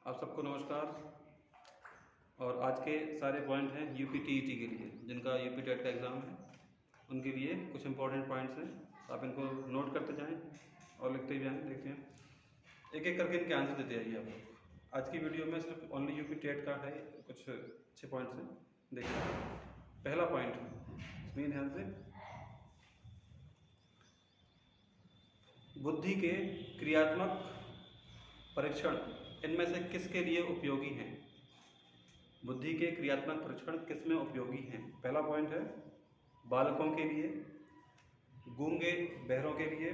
आप सबको नमस्कार। और आज के सारे पॉइंट हैं यूपी टीईटी के लिए, जिनका यूपी टेट का एग्ज़ाम है उनके लिए कुछ इंपॉर्टेंट पॉइंट्स हैं। आप इनको नोट करते जाएं और लिखते भी जाएं। देखते हैं एक एक करके इनके आंसर देते जाइए आप लोग। आज की वीडियो में सिर्फ ओनली यूपी टेट का है, कुछ अच्छे पॉइंट्स हैं। देखिए पहला पॉइंट, सुनिए ध्यान से। बुद्धि के क्रियात्मक परीक्षण इनमें से किसके लिए उपयोगी हैं? बुद्धि के क्रियात्मक परीक्षण किस में उपयोगी हैं? पहला पॉइंट है बालकों के लिए, गूंगे बहरों के लिए,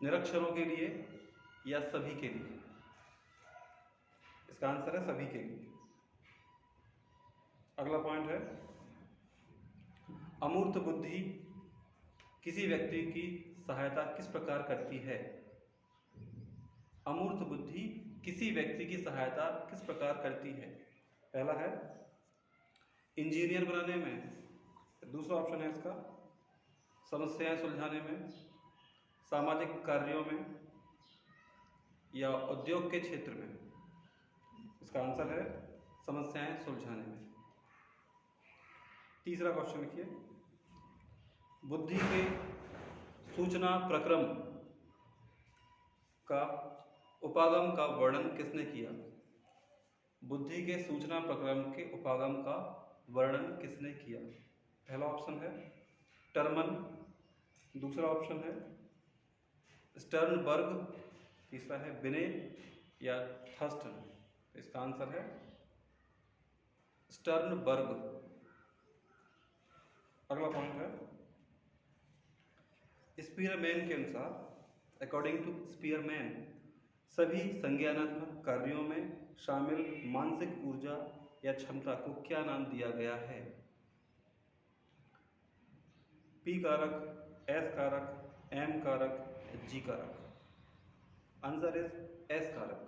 निरक्षरों के लिए या सभी के लिए? इसका आंसर है सभी के लिए। अगला पॉइंट है अमूर्त बुद्धि किसी व्यक्ति की सहायता किस प्रकार करती है? अमूर्त बुद्धि किसी व्यक्ति की सहायता किस प्रकार करती है? पहला है इंजीनियर बनाने में, दूसरा ऑप्शन है इसका समस्याएं सुलझाने में, सामाजिक कार्यों में या उद्योग के क्षेत्र में। इसका आंसर है समस्याएं सुलझाने में। तीसरा क्वेश्चन लिखिए, बुद्धि के सूचना प्रक्रम का उपागम का वर्णन किसने किया? बुद्धि के सूचना प्रक्रम के उपागम का वर्णन किसने किया? पहला ऑप्शन है टर्मन, दूसरा ऑप्शन है स्टर्नबर्ग, तीसरा है बिने या थर्स्टन। इसका आंसर है स्टर्नबर्ग। अगला पॉइंट है स्पीयरमैन के अनुसार, अकॉर्डिंग टू स्पीयरमैन, सभी संज्ञानात्मक कार्यों में शामिल मानसिक ऊर्जा या क्षमता को क्या नाम दिया गया है? पी कारक, एस कारक, एम कारक, जी कारक। आंसर इज एस कारक।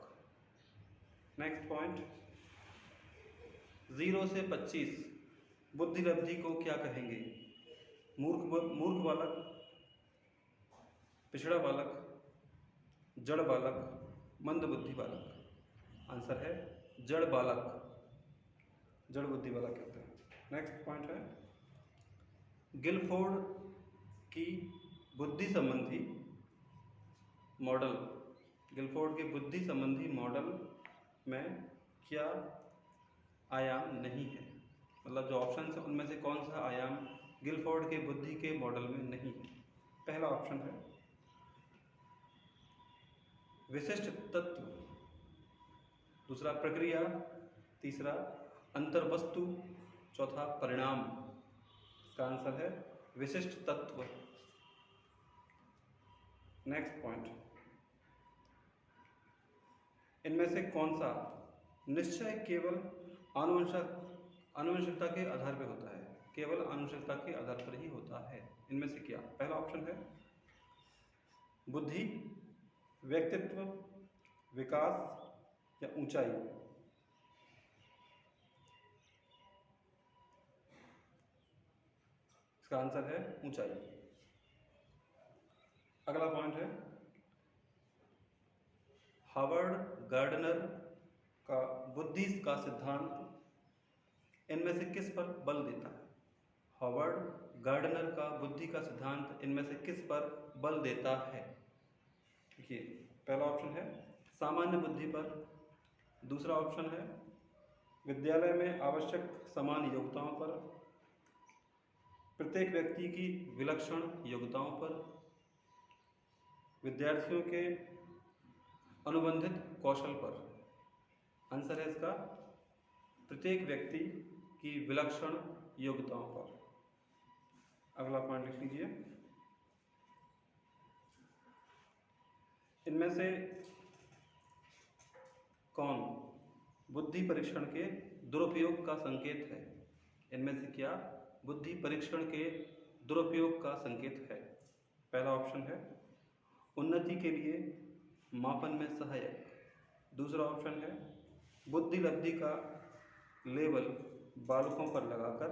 नेक्स्ट पॉइंट, 0 से 25 बुद्धि लब्धि को क्या कहेंगे? मूर्ख बालक, पिछड़ा बालक, जड़ बालक, मंद बुद्धि बालक। आंसर है जड़ बालक, जड़ बुद्धि बालक कहते हैं। नेक्स्ट पॉइंट है गिलफोर्ड की बुद्धि संबंधी मॉडल, गिलफोर्ड के बुद्धि संबंधी मॉडल में क्या आयाम नहीं है? मतलब जो ऑप्शन है उनमें से कौन सा आयाम गिलफोर्ड के बुद्धि के मॉडल में नहीं है? पहला ऑप्शन है विशिष्ट तत्व, दूसरा प्रक्रिया, तीसरा अंतर्वस्तु, चौथा परिणाम। इसका आंसर है विशिष्ट तत्व। नेक्स्ट पॉइंट, इनमें से कौन सा निश्चय केवल आनुवंशिकता के आधार पर होता है? केवल आनुवंशिकता के आधार पर ही होता है। इनमें से क्या? पहला ऑप्शन है बुद्धि, व्यक्तित्व, विकास या ऊंचाई। इसका आंसर है ऊंचाई। अगला पॉइंट है हावर्ड गार्डनर का बुद्धि का सिद्धांत इनमें से किस पर बल देता है? हावर्ड गार्डनर का बुद्धि का सिद्धांत इनमें से किस पर बल देता है? देखिए पहला ऑप्शन है सामान्य बुद्धि पर, दूसरा ऑप्शन है विद्यालय में आवश्यक समान योग्यताओं पर, प्रत्येक व्यक्ति की विलक्षण योग्यताओं पर, विद्यार्थियों के अनुबंधित कौशल पर। आंसर है इसका प्रत्येक व्यक्ति की विलक्षण योग्यताओं पर। अगला पॉइंट लिख लीजिए, इनमें से कौन बुद्धि परीक्षण के दुरुपयोग का संकेत है? इनमें से क्या बुद्धि परीक्षण के दुरुपयोग का संकेत है? पहला ऑप्शन है उन्नति के लिए मापन में सहायक, दूसरा ऑप्शन है बुद्धि लब्धि का लेबल बालकों पर लगाकर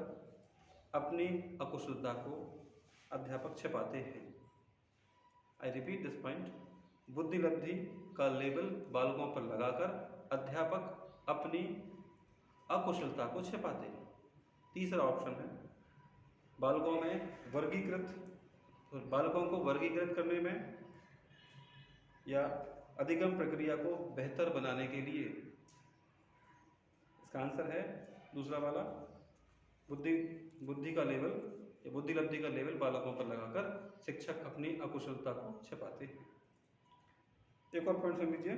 अपनी अकुशलता को अध्यापक छिपाते हैं। आई रिपीट दिस पॉइंट, बुद्धि लब्धि का लेबल बालकों पर लगाकर अध्यापक अपनी अकुशलता को छिपाते हैं। तीसरा ऑप्शन है बालकों को वर्गीकृत करने में या अधिगम प्रक्रिया को बेहतर बनाने के लिए। इसका आंसर है दूसरा वाला, बुद्धि का लेवल या बुद्धि लब्धि का लेवल बालकों पर लगाकर शिक्षक अपनी अकुशलता को छिपाते हैं। एक और पॉइंट सुन लीजिए।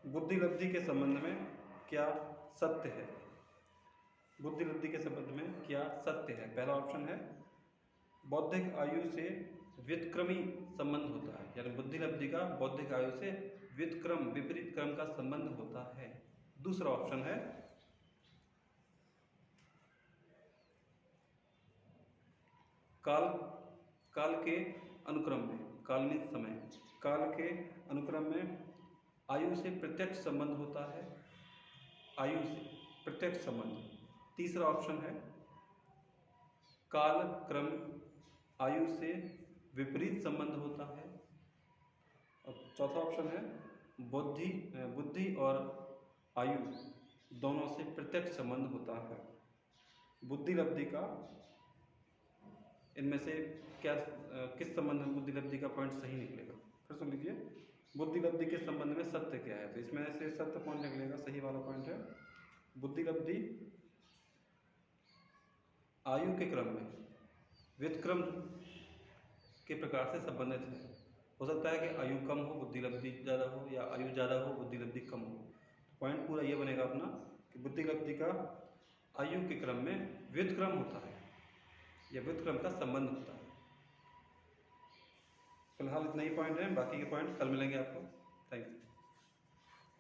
बुद्धि लब्धि के संबंध में क्या सत्य है? बुद्धि लब्धि के संबंध में क्या सत्य है? पहला ऑप्शन है बौद्धिक आयु से व्युत्क्रमी संबंध होता है, यानी बुद्धि लब्धि का बौद्धिक आयु से विपरीत क्रम का संबंध होता है। दूसरा ऑप्शन है काल के अनुक्रम में, काल मीन समय, काल के अनुक्रम में आयु से प्रत्यक्ष संबंध होता है, आयु से प्रत्यक्ष संबंध। तीसरा ऑप्शन है काल क्रम आयु से विपरीत संबंध होता है। और चौथा ऑप्शन है बुद्धि और आयु दोनों से प्रत्यक्ष संबंध होता है। बुद्धि लब्धि का इनमें से क्या किस संबंध में बुद्धि लब्धि का पॉइंट सही निकलेगा? फिर सुन लीजिए, बुद्धि लब्धि के संबंध में सत्य क्या है? तो इसमें से सत्य पॉइंट निकलेगा, सही वाला पॉइंट है बुद्धि लब्धि आयु के क्रम में व्युत्क्रम के प्रकार से संबंधित है। हो सकता है कि आयु कम हो बुद्धि लब्धि ज़्यादा हो, या आयु ज़्यादा हो बुद्धि लब्धि कम हो। पॉइंट पूरा ये बनेगा अपना कि बुद्धि लब्धि का आयु के क्रम में व्युत्क्रम होता है या व्युत्क्रम का संबंध होता है। फिलहाल इतना ही पॉइंट है, बाकी के पॉइंट कल मिलेंगे आपको। Thank you.